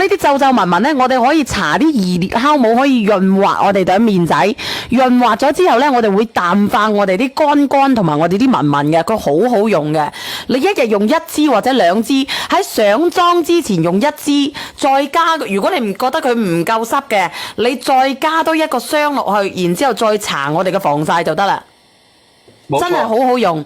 呢啲皺皺紋紋咧，我哋可以搽啲二裂酵母，可以潤滑我哋對面仔。潤滑咗之後咧，我哋會淡化我哋啲乾同埋我哋啲紋紋嘅，佢好好用嘅。你一日用一支或者兩支，喺上妝之前用一支，再加。如果你唔覺得佢唔夠濕嘅，你再加多一個霜落去，然之後再搽我哋嘅防曬就得啦。真係好好用。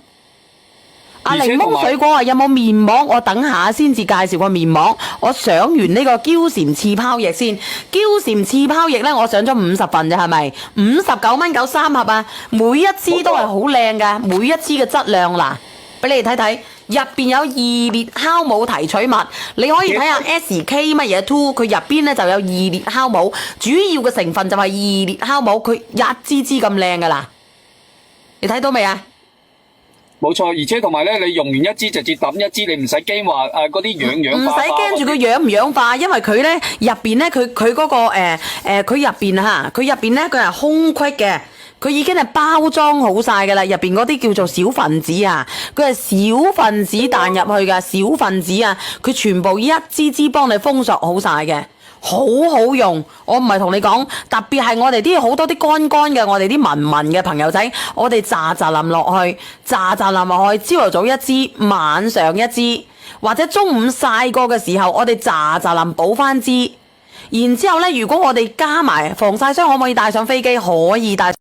阿檸檬水果話有冇面膜？我等下先至介紹個面膜。我上完呢個嬌蟬刺泡液先。嬌蟬刺泡液呢，我上咗50份啫，係咪？59蚊3盒啊！每一支都係好靚㗎，每一支嘅質量嗱，俾你哋睇睇，入邊有2裂酵母提取物，你可以睇下 SK 乜嘢 2，佢入邊呢就有2裂酵母，主要嘅成分就係2裂酵母，佢一支支咁靚㗎啦，你睇到未啊？冇錯，而且同埋咧，你用完一支直接抌一支，你唔使驚話嗰啲氧化。唔使驚住佢氧唔氧化，因為佢咧入邊咧佢嗰個佢入邊嚇，佢入邊咧佢係空隙嘅，佢已經係包裝好晒㗎啦。入邊嗰啲叫做小分子啊，佢係小分子彈入去㗎，小分子啊，佢全部一支支幫你封鎖好晒嘅。好好用，我唔係同你講，特別係我哋啲好多啲乾嘅，我哋啲紋嘅朋友仔，我哋喳淋落去，喳淋落去，朝頭早一支，晚上一支，或者中午曬過嘅時候，我哋喳淋補翻支，然之後呢，如果我哋加埋防曬霜，可唔可以帶上飛機？可以帶。